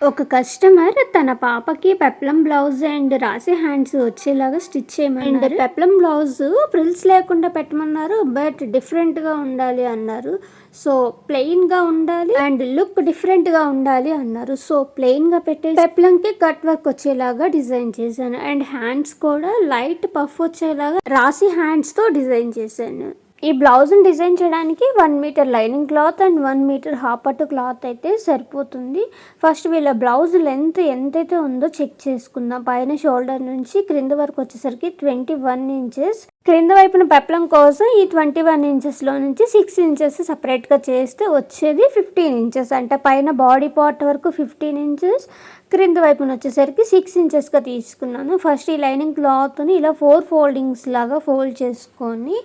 ఒక కస్టమర్ తన పాపకి పెప్లం బ్లౌజ్ అండ్ రాసి హ్యాండ్స్ వచ్చేలాగా స్టిచ్ చేయమన్నారు. పెప్లం బ్లౌజ్ ఫ్రిల్స్ లేకుండా పెట్టమన్నారు, బట్ డిఫరెంట్ గా ఉండాలి అన్నారు. సో ప్లెయిన్ గా ఉండాలి అండ్ లుక్ డిఫరెంట్ గా ఉండాలి అన్నారు. సో ప్లెయిన్ గా పెట్టే పెప్లం కి కట్ వర్క్ వచ్చేలాగా డిజైన్ చేశాను అండ్ హ్యాండ్స్ కూడా లైట్ పఫ్ వచ్చేలాగా రాసి హ్యాండ్స్ తో డిజైన్ చేశాను. ఈ బ్లౌజ్ని డిజైన్ చేయడానికి 1 metre lining cloth and 1 metre హాపట్టు క్లాత్ అయితే సరిపోతుంది. ఫస్ట్ వీళ్ళ బ్లౌజ్ లెంత్ ఎంతైతే ఉందో చెక్ చేసుకుందాం. పైన షోల్డర్ నుంచి క్రింద వరకు వచ్చేసరికి 21 ఇంచెస్. క్రింద వైపున పెప్లం కోసం ఈ 21 ఇంచెస్లో నుంచి 6 ఇంచెస్ సపరేట్గా చేస్తే వచ్చేది 15 ఇంచెస్. అంటే పైన బాడీ పార్ట్ వరకు 15 ఇంచెస్, క్రింద వైపున వచ్చేసరికి 6 ఇంచెస్గా తీసుకున్నాను. ఫస్ట్ ఈ లైనింగ్ క్లాత్ని ఇలా 4 ఫోల్డింగ్స్ లాగా ఫోల్డ్ చేసుకొని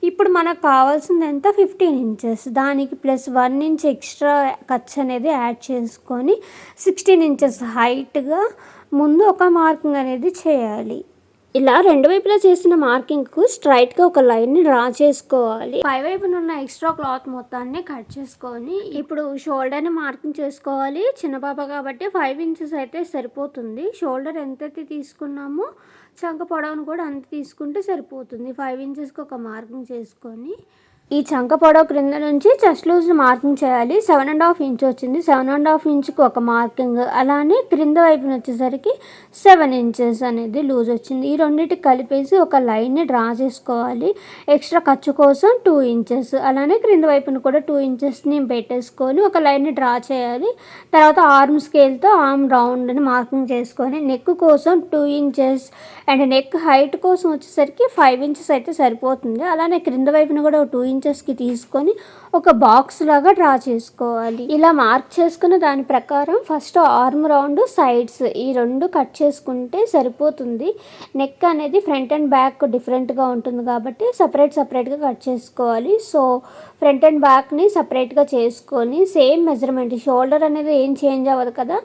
ఇప్పుడు మనకు కావాల్సింది ఎంత 15 ఇంచెస్, దానికి ప్లస్ 1 ఇంచ్ ఎక్స్ట్రా ఖర్చు అనేది యాడ్ చేసుకొని 16 ఇంచెస్ హైట్గా ముందు ఒక మార్కింగ్ అనేది చేయాలి. ఇలా రెండు వైపులా చేసిన మార్కింగ్కు స్ట్రైట్గా ఒక లైన్ని డ్రా చేసుకోవాలి. పై వైపున ఉన్న ఎక్స్ట్రా క్లాత్ మొత్తాన్ని కట్ చేసుకొని ఇప్పుడు షోల్డర్ని మార్కింగ్ చేసుకోవాలి. చిన్న పాప కాబట్టి 5 ఇంచెస్ అయితే సరిపోతుంది. షోల్డర్ ఎంతైతే తీసుకున్నామో చంక పొడవును కూడా అంత తీసుకుంటే సరిపోతుంది. 5 ఇంచెస్కి ఒక మార్కింగ్ చేసుకొని ఈ చంక పొడవు క్రింద నుంచి చెస్ట్ లూజ్ మార్కింగ్ చేయాలి. 7.5 ఇంచ్ వచ్చింది. 7.5 ఇంచుకి ఒక మార్కింగ్, అలానే క్రింద వైపున వచ్చేసరికి 7 ఇంచెస్ అనేది లూజ్ వచ్చింది. ఈ రెండింటికి కలిపేసి ఒక లైన్ని డ్రా చేసుకోవాలి. ఎక్స్ట్రా ఖర్చు కోసం 2 ఇంచెస్, అలానే క్రింద వైపున కూడా 2 ఇంచెస్ని పెట్టేసుకొని ఒక లైన్ని డ్రా చేయాలి. తర్వాత ఆర్మ్ స్కేల్తో ఆర్మ్ రౌండ్ని మార్కింగ్ చేసుకొని నెక్ కోసం 2 ఇంచెస్ అండ్ నెక్ హైట్ కోసం వచ్చేసరికి 5 ఇంచెస్ అయితే సరిపోతుంది. అలానే క్రింద వైపున కూడా 2 ఇంచెస్కి తీసుకొని ఒక బాక్స్ లాగా డ్రా చేసుకోవాలి. ఇలా మార్క్ చేసుకున్న దాని ప్రకారం ఫస్ట్ ఆర్మ్ రౌండ్ సైడ్స్ ఈ రెండు కట్ చేసుకుంటే సరిపోతుంది. నెక్ అనేది ఫ్రంట్ అండ్ బ్యాక్ డిఫరెంట్గా ఉంటుంది కాబట్టి సపరేట్గా కట్ చేసుకోవాలి. సో ఫ్రంట్ అండ్ బ్యాక్ని సపరేట్గా చేసుకొని సేమ్ మెజర్మెంట్, షోల్డర్ అనేది ఏం చేంజ్ అవ్వదు కదా,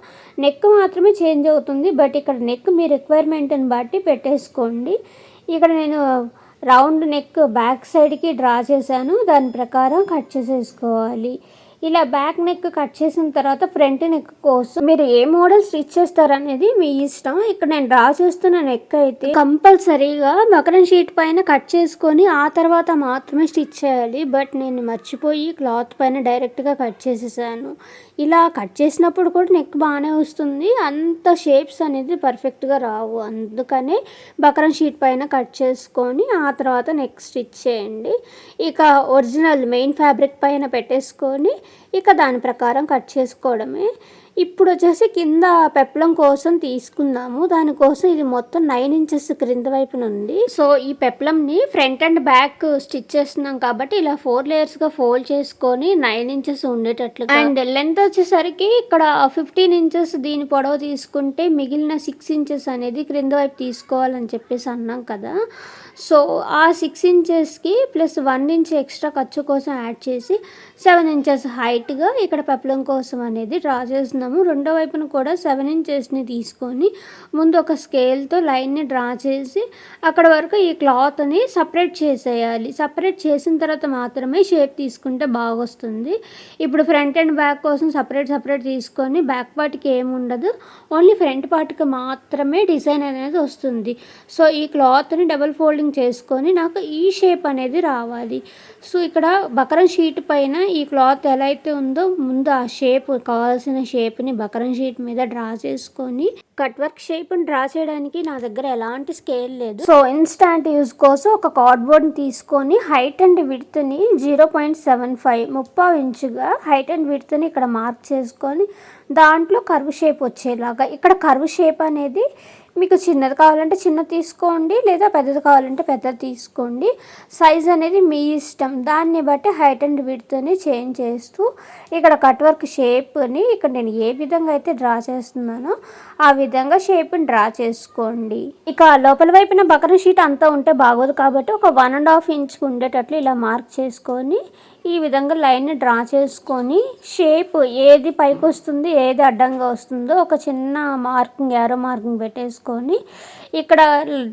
నెక్ మాత్రమే చేంజ్ అవుతుంది. బట్ ఇక్కడ నెక్ మీ రిక్వైర్మెంట్ని బట్టి పెట్టేసుకోండి. ఇక్కడ నేను రౌండ్ నెక్ బ్యాక్ సైడ్కి డ్రా చేశాను, దాని ప్రకారం కట్ చేసేసుకోవాలి. ఇలా బ్యాక్ నెక్ కట్ చేసిన తర్వాత ఫ్రంట్ నెక్ కోసం మీరు ఏ మోడల్ స్టిచ్ చేస్తారనేది మీ ఇష్టం. ఇక్కడ నేను డ్రా చేస్తున్న నెక్ అయితే కంపల్సరీగా బకరం షీట్ పైన కట్ చేసుకొని ఆ తర్వాత మాత్రమే స్టిచ్ చేయాలి. బట్ నేను మర్చిపోయి క్లాత్ పైన డైరెక్ట్గా కట్ చేసేసాను. ఇలా కట్ చేసినప్పుడు కూడా నెక్ బాగానే వస్తుంది, అంత షేప్స్ అనేది పర్ఫెక్ట్గా రావు. అందుకనే బకరం షీట్ పైన కట్ చేసుకొని ఆ తర్వాత నెక్ స్టిచ్ చేయండి. ఇక ఒరిజినల్ మెయిన్ ఫ్యాబ్రిక్ పైన పెట్టేసుకొని ఇక దాని ప్రకారం కట్ చేసుకోవడమే. ఇప్పుడు వచ్చేసి కింద పెప్లం కోసం తీసుకుందాము. దానికోసం ఇది మొత్తం 9 ఇంచెస్ క్రింద వైపున ఉంది. సో ఈ పెప్లంని ఫ్రంట్ అండ్ బ్యాక్ స్టిచ్ చేస్తున్నాం కాబట్టి ఇలా 4 లేయర్స్గా ఫోల్డ్ చేసుకొని 9 ఇంచెస్ ఉండేటట్లుగా, అండ్ లెంత్ వచ్చేసరికి ఇక్కడ 15 ఇంచెస్ దీని పొడవు తీసుకుంటే మిగిలిన 6 ఇంచెస్ అనేది క్రింద వైపు తీసుకోవాలని చెప్పేసి అన్నాం కదా. సో ఆ 6 ఇంచెస్కి ప్లస్ 1 ఇంచ్ ఎక్స్ట్రా ఖర్చు కోసం యాడ్ చేసి 7 ఇంచెస్ హైట్గా ఇక్కడ పెప్లం కోసం అనేది డ్రా చేస్తున్నాము. రెండో వైపున కూడా 7 ఇంచెస్ని తీసుకొని ముందు ఒక స్కేల్తో లైన్ని డ్రా చేసి అక్కడ వరకు ఈ క్లాత్ని సపరేట్ చేసేయాలి. సపరేట్ చేసిన తర్వాత మాత్రమే షేప్ తీసుకుంటే బాగా వస్తుంది. ఇప్పుడు ఫ్రంట్ అండ్ బ్యాక్ కోసం సపరేట్ తీసుకొని బ్యాక్ పార్ట్కి ఏమి ఉండదు, ఓన్లీ ఫ్రంట్ పార్ట్కి మాత్రమే డిజైన్ అనేది వస్తుంది. సో ఈ క్లాత్ని డబుల్ ఫోల్డింగ్ చేసుకొని నాకు ఈ షేప్ అనేది రావాలి. సో ఇక్కడ బకరం షీట్ పైన ఈ క్లాత్ ఎలా అయితే ఉందో ముందు ఆ షేప్, కావాల్సిన షేప్ని బకరం షీట్ మీద డ్రా చేసుకొని కట్ వర్క్ షేప్ని డ్రా చేయడానికి నా దగ్గర ఎలాంటి స్కేల్ లేదు. సో ఇన్స్టాంట్ యూజ్ కోసం ఒక కార్డ్బోర్డ్ని తీసుకొని హైట్ అండ్ విడ్త్ని 0.75 30 ఇంచుగా హైట్ అండ్ విడ్త్ని ఇక్కడ మార్క్ చేసుకొని దాంట్లో కర్వ్ షేప్ వచ్చేలాగా, ఇక్కడ కర్వ్ షేప్ అనేది మీకు చిన్నది కావాలంటే చిన్నది తీసుకోండి, లేదా పెద్దది కావాలంటే పెద్దది తీసుకోండి. సైజ్ అనేది మీ ఇష్టం, దాన్ని బట్టి హైట్ అండ్ విడ్త్ని చేంజ్ చేస్తూ ఇక్కడ కట్ వర్క్ షేప్ని ఇక్కడ నేను ఏ విధంగా అయితే డ్రా చేస్తున్నానో ఆ విధంగా షేప్ని డ్రా చేసుకోండి. ఇక లోపల వైపున బకరం షీట్ అంతా ఉంటే బాగోదు కాబట్టి ఒక 1.5 ఇంచ్ ఉండేటట్లు ఇలా మార్క్ చేసుకొని ఈ విధంగా లైన్ని డ్రా చేసుకొని షేప్ ఏది పైకి వస్తుంది ఏది అడ్డంగా వస్తుందో ఒక చిన్న మార్కింగ్ యారో మార్కింగ్ పెట్టేసుకొని ఇక్కడ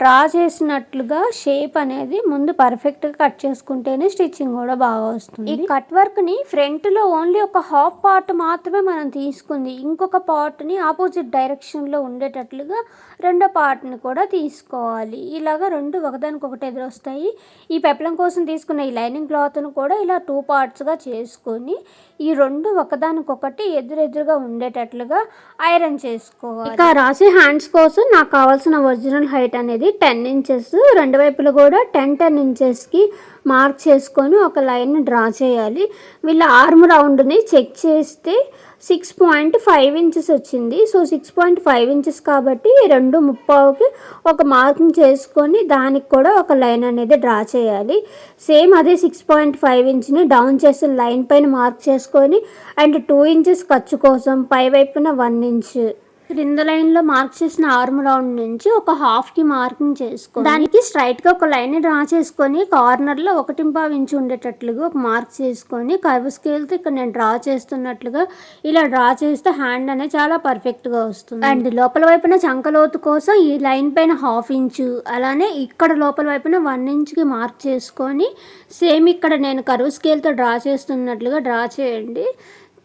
డ్రా చేసినట్లుగా షేప్ అనేది ముందు పర్ఫెక్ట్గా కట్ చేసుకుంటేనే స్టిచ్చింగ్ కూడా బాగా వస్తుంది. ఈ కట్ వర్క్ని ఫ్రంట్లో ఓన్లీ ఒక హాఫ్ పార్ట్ మాత్రమే మనం తీసుకుంది, ఇంకొక పార్ట్ని ఆపోజిట్ డైరెక్షన్లో ఉండేటట్లుగా రెండో పార్ట్ని కూడా తీసుకోవాలి. ఇలాగ రెండు ఒకదానికొకటి ఎదురొస్తాయి. ఈ పెప్లం కోసం తీసుకున్న ఈ లైనింగ్ క్లాత్ను కూడా ఇలా 2 పార్ట్స్గా చేసుకొని ఈ రెండు ఒకదానికొకటి ఎదురెదురుగా ఉండేటట్లుగా ఐరన్ చేసుకోవాలి. ఇక రాసే హ్యాండ్స్ కోసం నాకు కావాల్సిన ఒరిజినల్ హైట్ అనేది 10 ఇంచెస్, రెండు వైపులు కూడా 10 ఇంచెస్కి మార్క్ చేసుకొని ఒక లైన్ని డ్రా చేయాలి. వీళ్ళ ఆర్మ్ రౌండ్ని చెక్ చేస్తే 6.5 ఇంచెస్ వచ్చింది. సో 6.5 ఇంచెస్ కాబట్టి 2.5కి ఒక మార్కింగ్ చేసుకొని దానికి కూడా ఒక లైన్ అనేది డ్రా చేయాలి. సేమ్ అదే 6.5 ఇంచ్ని డౌన్ చేసిన లైన్ పైన మార్క్ చేసుకొని అండ్ 2 ఇంచెస్ ఖర్చు కోసం పై వైపున 1 ఇంచ్ క్రింద లైన్లో మార్క్ చేసిన ఆర్మ్ రౌండ్ నుంచి ఒక హాఫ్కి మార్కింగ్ చేసుకొని దానికి స్ట్రైట్గా ఒక లైన్ డ్రా చేసుకొని కార్నర్లో 1.5 ఇంచ్ ఉండేటట్లుగా ఒక మార్క్ చేసుకొని కర్వ్ స్కేల్తో ఇక్కడ నేను డ్రా చేస్తున్నట్లుగా ఇలా డ్రా చేస్తే హ్యాండ్ అనేది చాలా పర్ఫెక్ట్గా వస్తుంది. అండ్ లోపల వైపున చంకలోతు కోసం ఈ లైన్ పైన 1/2 ఇంచు, అలానే ఇక్కడ లోపల వైపున 1 ఇంచ్కి మార్క్ చేసుకొని సేమ్ ఇక్కడ నేను కర్వ్ స్కేల్తో డ్రా చేస్తున్నట్లుగా డ్రా చేయండి.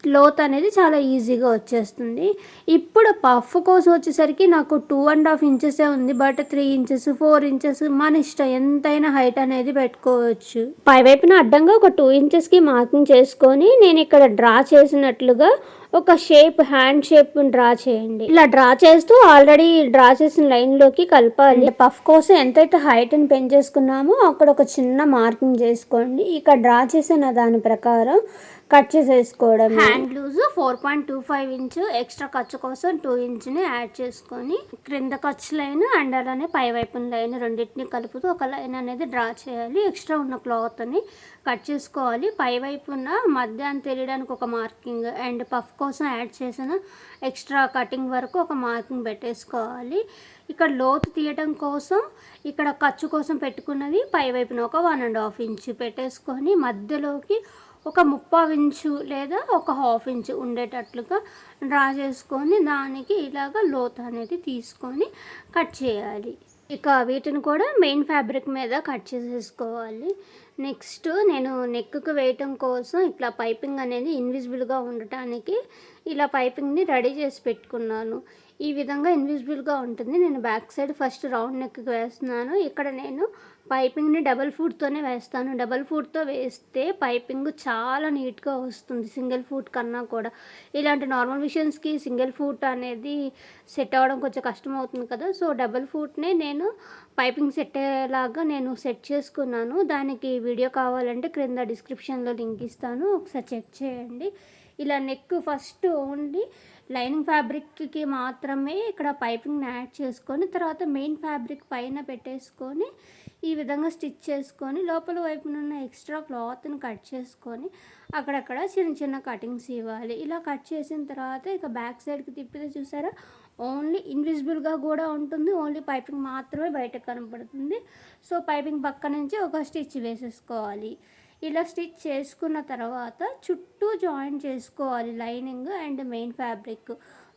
లోత్ అనేది చాలా ఈజీగా వచ్చేస్తుంది. ఇప్పుడు పఫ్ కోసం వచ్చేసరికి నాకు 2.5 ఇంచెసే ఉంది, బట్ 3 ఇంచెస్ 4 ఇంచెస్ మన ఇష్టం, ఎంతైనా హైట్ అనేది పెట్టుకోవచ్చు. పై వైపున అడ్డంగా ఒక 2 ఇంచెస్కి మార్కింగ్ చేసుకొని నేను ఇక్కడ డ్రా చేసినట్లుగా ఒక షేప్ హ్యాండ్ షేప్ డ్రా చేయండి. ఇలా డ్రా చేస్తూ ఆల్రెడీ డ్రా చేసిన లైన్లోకి కలపాలి. పఫ్ కోసం ఎంతైతే హైట్ని పెంచేసుకున్నామో అక్కడ ఒక చిన్న మార్కింగ్ చేసుకోండి. ఇక్కడ డ్రా చేసిన దాని ప్రకారం కట్ చేసేసుకోవడం. హ్యాండ్ లూజ్ 4.25 ఇంచ్, ఎక్స్ట్రా ఖర్చు కోసం 2 ఇంచ్ని యాడ్ చేసుకొని క్రింద ఖర్చు లైన్ అండ్ అలానే పై వైపున లైన్ రెండింటిని కలుపుతూ ఒక లైన్ అనేది డ్రా చేయాలి. ఎక్స్ట్రా ఉన్న క్లాత్ని కట్ చేసుకోవాలి. పై వైపున మధ్య అని తెలియడానికి ఒక మార్కింగ్ అండ్ పఫ్ కోసం యాడ్ చేసిన ఎక్స్ట్రా కటింగ్ వరకు ఒక మార్కింగ్ పెట్టేసుకోవాలి. ఇక్కడ లోతు తీయటం కోసం ఇక్కడ ఖర్చు కోసం పెట్టుకున్నది పై వైపున ఒక 1.5 ఇంచ్ పెట్టేసుకొని మధ్యలోకి ఒక 3/4 ఇంచు లేదా ఒక 1/2 ఇంచు ఉండేటట్లుగా డ్రా చేసుకొని దానికి ఇలాగ లోతు అనేది తీసుకొని కట్ చేయాలి. ఇక వీటిని కూడా మెయిన్ ఫ్యాబ్రిక్ మీద కట్ చేసేసుకోవాలి. నెక్స్ట్ నేను నెక్కు వేయటం కోసం ఇట్లా పైపింగ్ అనేది ఇన్విజిబుల్గా ఉండటానికి ఇలా పైపింగ్ని రెడీ చేసి పెట్టుకున్నాను. ఈ విధంగా ఇన్విజిబుల్గా ఉంటుంది. నేను బ్యాక్ సైడ్ ఫస్ట్ రౌండ్ నెక్కి వేస్తున్నాను. ఇక్కడ నేను పైపింగ్ని డబల్ ఫుట్తోనే వేస్తాను. డబల్ ఫుట్తో వేస్తే పైపింగ్ చాలా నీట్గా వస్తుంది సింగిల్ ఫుట్ కన్నా కూడా. ఇలాంటి నార్మల్ మిషన్స్కి సింగిల్ ఫుట్ అనేది సెట్ అవ్వడం కొంచెం కష్టం అవుతుంది కదా. సో డబల్ ఫుట్నే నేను పైపింగ్ సెట్ అయ్యేలాగా నేను సెట్ చేసుకున్నాను. దానికి వీడియో కావాలంటే క్రింద డిస్క్రిప్షన్లో లింక్ ఇస్తాను, ఒకసారి చెక్ చేయండి. ఇలా నెక్ ఫస్ట్ ఓన్లీ లైనింగ్ ఫ్యాబ్రిక్కి మాత్రమే ఇక్కడ పైపింగ్ని యాడ్ చేసుకొని తర్వాత మెయిన్ ఫ్యాబ్రిక్ పైన పెట్టేసుకొని ఈ విధంగా స్టిచ్ చేసుకొని లోపల వైపున ఉన్న ఎక్స్ట్రా క్లాత్ని కట్ చేసుకొని అక్కడక్కడ చిన్న చిన్న కటింగ్స్ ఇవ్వాలి. ఇలా కట్ చేసిన తర్వాత ఇక బ్యాక్ సైడ్కి తిప్పితే చూసారా ఓన్లీ ఇన్విజిబుల్గా కూడా ఉంటుంది, ఓన్లీ పైపింగ్ మాత్రమే బయటకు కనపడుతుంది. సో పైపింగ్ పక్క నుంచి ఒక స్టిచ్ వేసేసుకోవాలి. ఇలా స్టిచ్ చేసుకున్న తర్వాత చుట్టూ జాయిన్ చేసుకోవాలి. లైనింగ్ అండ్ మెయిన్ ఫ్యాబ్రిక్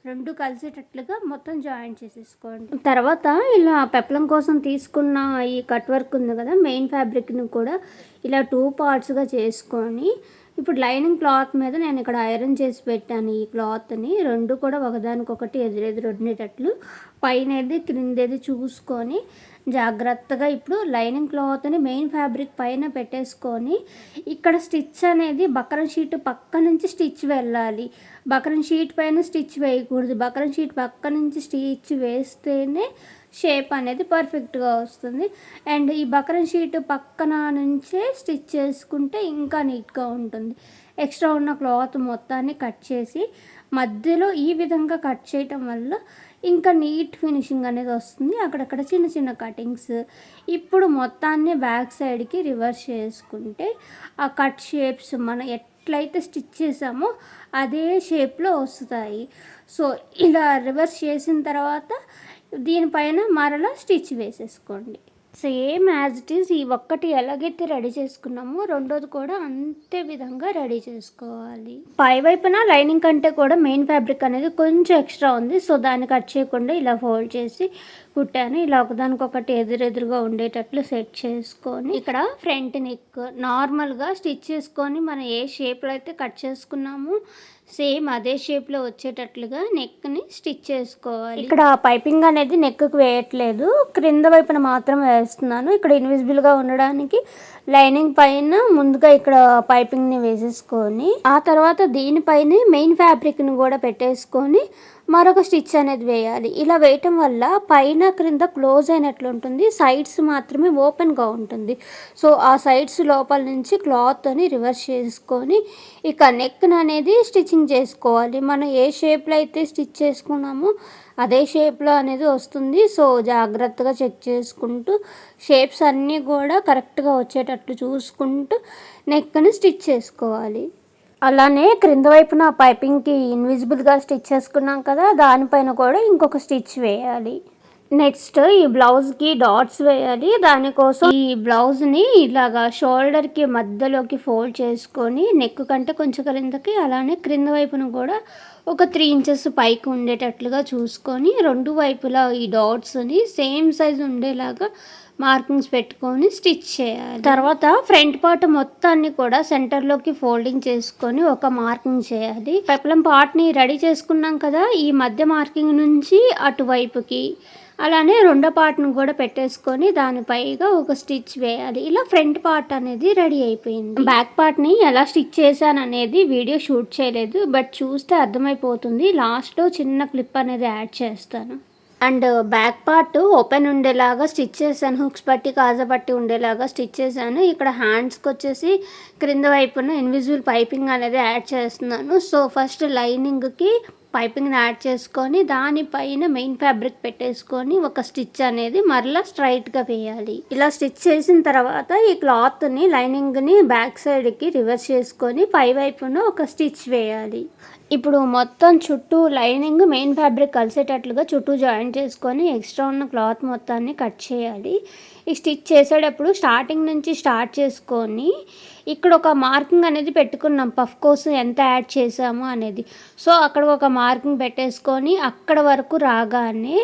రెండు కలిసేటట్లుగా మొత్తం జాయిన్ చేసేసుకోండి. తర్వాత ఇలా పెప్లం కోసం తీసుకున్న ఈ కట్ వర్క్ ఉంది కదా, మెయిన్ ఫ్యాబ్రిక్ని కూడా ఇలా 2 పార్ట్స్గా చేసుకొని ఇప్పుడు లైనింగ్ క్లాత్ మీద నేను ఇక్కడ ఐరన్ చేసి పెట్టాను. ఈ క్లాత్ని రెండు కూడా ఒకదానికొకటి ఎదురెదురు ఉండేటట్లు పైనది క్రిందేది చూసుకొని జాగ్రత్తగా ఇప్పుడు లైనింగ్ క్లాత్ని మెయిన్ ఫ్యాబ్రిక్ పైన పెట్టేసుకొని ఇక్కడ స్టిచ్ అనేది బక్రం షీట్ పక్క నుంచి స్టిచ్ వెళ్ళాలి. బక్రం షీట్ పైన స్టిచ్ వేయకూడదు. బక్రం షీట్ పక్క నుంచి స్టిచ్ వేస్తేనే షేప్ అనేది పర్ఫెక్ట్గా వస్తుంది. అండ్ ఈ బక్రం షీట్ పక్కన నుంచే స్టిచ్ చేసుకుంటే ఇంకా నీట్గా ఉంటుంది. ఎక్స్ట్రా ఉన్న క్లాత్ మొత్తాన్ని కట్ చేసి మధ్యలో ఈ విధంగా కట్ చేయటం వల్ల ఇంకా నీట్ ఫినిషింగ్ అనేది వస్తుంది. అక్కడక్కడ చిన్న చిన్న కటింగ్స్. ఇప్పుడు మొత్తాన్ని బ్యాక్ సైడ్కి రివర్స్ చేసుకుంటే ఆ కట్ షేప్స్ మనం ఎట్లయితే స్టిచ్ చేసామో అదే షేప్లో వస్తాయి. సో ఇలా రివర్స్ చేసిన తర్వాత దీనిపైన మరలా స్టిచ్ వేసేసుకోండి. సేమ్ యాజ్ ఇట్ ఈజ్ ఈ ఒక్కటి ఎలాగైతే రెడీ చేసుకున్నామో రెండోది కూడా అంతే విధంగా రెడీ చేసుకోవాలి. పై వైపున లైనింగ్ కంటే కూడా మెయిన్ ఫ్యాబ్రిక్ అనేది కొంచెం ఎక్స్ట్రా ఉంది. సో దాన్ని కట్ చేయకుండా ఇలా ఫోల్డ్ చేసి కుట్టాను. ఇలా ఒకదానికొకటి ఎదురెదురుగా ఉండేటట్లు సెట్ చేసుకొని ఇక్కడ ఫ్రంట్ నెక్ నార్మల్గా స్టిచ్ చేసుకొని మనం ఏ షేప్లో అయితే కట్ చేసుకున్నామో సేమ్ అదే షేప్లో వచ్చేటట్లుగా నెక్ని స్టిచ్ చేసుకోవాలి. ఇక్కడ పైపింగ్ అనేది నెక్కి వేయట్లేదు, క్రింద వైపున మాత్రం వేస్తున్నాను. ఇక్కడ ఇన్విజిబుల్గా ఉండడానికి లైనింగ్ పైన ముందుగా ఇక్కడ పైపింగ్ని వేసేసుకొని ఆ తర్వాత దీనిపైన మెయిన్ ఫ్యాబ్రిక్ని కూడా పెట్టేసుకొని మరొక స్టిచ్ అనేది వేయాలి. ఇలా వేయటం వల్ల పైన క్రింద క్లోజ్ అయినట్లు ఉంటుంది, సైడ్స్ మాత్రమే ఓపెన్గా ఉంటుంది. సో ఆ సైడ్స్ లోపల నుంచి క్లాత్ని రివర్స్ చేసుకొని ఇక నెక్ అనేది స్టిచ్చింగ్ చేసుకోవాలి. మనం ఏ షేప్లో అయితే స్టిచ్ చేసుకున్నామో అదే షేప్లో అనేది వస్తుంది. సో జాగ్రత్తగా చెక్ చేసుకుంటూ షేప్స్ అన్నీ కూడా కరెక్ట్గా వచ్చేటట్లు చూసుకుంటూ నెక్ని స్టిచ్ చేసుకోవాలి. అలానే క్రింద వైపున పైపింగ్కి ఇన్విజిబుల్గా స్టిచ్ చేసుకున్నాం కదా, దానిపైన కూడా ఇంకొక స్టిచ్ వేయాలి. నెక్స్ట్ ఈ బ్లౌజ్కి డాట్స్ వేయాలి. దానికోసం ఈ బ్లౌజ్ని ఇలాగా షోల్డర్కి మధ్యలోకి ఫోల్డ్ చేసుకొని నెక్ కంటే కొంచెం క్రిందకి అలానే క్రింద వైపున కూడా ఒక 3 ఇంచెస్ పైకి ఉండేటట్లుగా చూసుకొని రెండు వైపులా ఈ డాట్స్ని సేమ్ సైజ్ ఉండేలాగా మార్కింగ్స్ పెట్టుకొని స్టిచ్ చేయాలి. తర్వాత ఫ్రంట్ పార్ట్ మొత్తాన్ని కూడా సెంటర్లోకి ఫోల్డింగ్ చేసుకొని ఒక మార్కింగ్ చేయాలి. పెప్లం పార్ట్ని రెడీ చేసుకున్నాం కదా, ఈ మధ్య మార్కింగ్ నుంచి అటువైపుకి అలానే రెండో పార్ట్ను కూడా పెట్టేసుకొని దానిపైగా ఒక స్టిచ్ వేయాలి. ఇలా ఫ్రంట్ పార్ట్ అనేది రెడీ అయిపోయింది. బ్యాక్ పార్ట్ని ఎలా స్టిచ్ చేశాను అనేది వీడియో షూట్ చేయలేదు, బట్ చూస్తే అర్థమైపోతుంది. లాస్ట్లో చిన్న క్లిప్ అనేది యాడ్ చేస్తాను. అండ్ బ్యాక్ పార్ట్ ఓపెన్ ఉండేలాగా స్టిచ్ చేశాను, హుక్స్ పట్టి కాజా పట్టి ఉండేలాగా స్టిచ్ చేశాను. ఇక్కడ హ్యాండ్స్కి వచ్చేసి క్రింద వైపున ఇన్విజిబుల్ పైపింగ్ అనేది యాడ్ చేస్తున్నాను. సో ఫస్ట్ లైనింగ్కి పైపింగ్ని యాడ్ చేసుకొని దానిపైన మెయిన్ ఫ్యాబ్రిక్ పెట్టేసుకొని ఒక స్టిచ్ అనేది మరలా స్ట్రైట్గా వేయాలి. ఇలా స్టిచ్ చేసిన తర్వాత ఈ క్లాత్ని లైనింగ్ని బ్యాక్ సైడ్కి రివర్స్ చేసుకొని పై వైపున ఒక స్టిచ్ వేయాలి. ఇప్పుడు మొత్తం చుట్టూ లైనింగ్ మెయిన్ ఫ్యాబ్రిక్ కలిసేటట్లుగా చుట్టూ జాయింట్ చేసుకొని ఎక్స్ట్రా ఉన్న క్లాత్ మొత్తాన్ని కట్ చేయాలి. ఈ స్టిచ్ చేసేటప్పుడు స్టార్టింగ్ నుంచి స్టార్ట్ చేసుకొని ఇక్కడ ఒక మార్కింగ్ అనేది పెట్టుకున్నాం, పఫ్ కోసం ఎంత యాడ్ చేసాము అనేది. సో అక్కడ ఒక మార్కింగ్ పెట్టేసుకొని అక్కడ వరకు రాగానే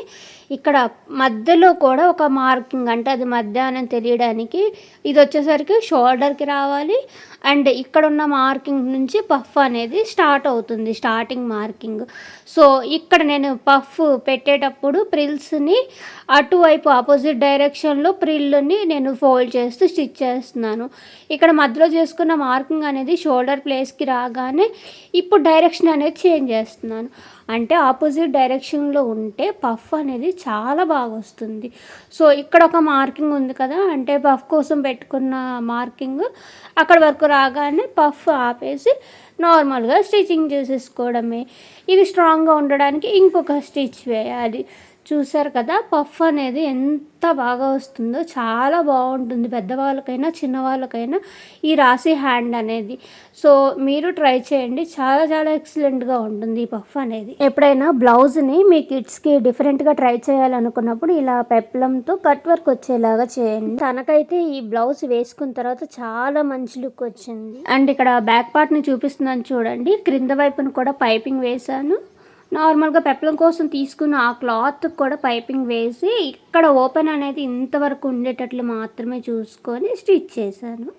ఇక్కడ మధ్యలో కూడా ఒక మార్కింగ్, అంటే అది మధ్య అని తెలియడానికి ఇది వచ్చేసరికి షోల్డర్కి రావాలి. అండ్ ఇక్కడ ఉన్న మార్కింగ్ నుంచి పఫ్ అనేది స్టార్ట్ అవుతుంది, స్టార్టింగ్ మార్కింగ్. సో ఇక్కడ నేను పఫ్ పెట్టేటప్పుడు ప్రిల్స్ని అటువైపు ఆపోజిట్ డైరెక్షన్లో ప్రిల్ని నేను ఫోల్డ్ చేస్తూ స్టిచ్ చేస్తున్నాను. ఇక్కడ మధ్యలో చేసుకున్న మార్కింగ్ అనేది షోల్డర్ ప్లేస్కి రాగానే ఇప్పుడు డైరెక్షన్ అనేది చేంజ్ చేస్తున్నాను. అంటే ఆపోజిట్ డైరెక్షన్లో ఉంటే పఫ్ అనేది చాలా బాగా వస్తుంది. సో ఇక్కడ ఒక మార్కింగ్ ఉంది కదా, అంటే పఫ్ కోసం పెట్టుకున్న మార్కింగ్ అక్కడ వరకు రాగానే పఫ్ ఆపేసి నార్మల్గా స్టిచ్చింగ్ చేసేసుకోవడమే. ఇది స్ట్రాంగ్గా ఉండడానికి ఇంకొక స్టిచ్ వేయాలి. చూసారు కదా పఫ్ అనేది ఎంత బాగా వస్తుందో, చాలా బాగుంటుంది పెద్దవాళ్ళకైనా చిన్నవాళ్ళకైనా ఈ రాశి హ్యాండ్ అనేది. సో మీరు ట్రై చేయండి, చాలా చాలా ఎక్సలెంట్గా ఉంటుంది ఈ పఫ్ అనేది. ఎప్పుడైనా బ్లౌజ్ని మీ కిడ్స్కి డిఫరెంట్గా ట్రై చేయాలనుకున్నప్పుడు ఇలా పెప్లంతో కట్ వర్క్ వచ్చేలాగా చేయండి. తనకైతే ఈ బ్లౌజ్ వేసుకున్న తర్వాత చాలా మంచి లుక్ వచ్చింది. అండ్ ఇక్కడ బ్యాక్ పార్ట్ని చూపిస్తున్నాను చూడండి, క్రింద వైపును కూడా పైపింగ్ వేశాను. నార్మల్గా పెప్లం కోసం తీసుకున్న ఆ క్లాత్ కూడా పైపింగ్ వేసి ఇక్కడ ఓపెన్ అనేది ఇంతవరకు ఉండేటట్లు మాత్రమే చూసుకొని స్టిచ్ చేశాను.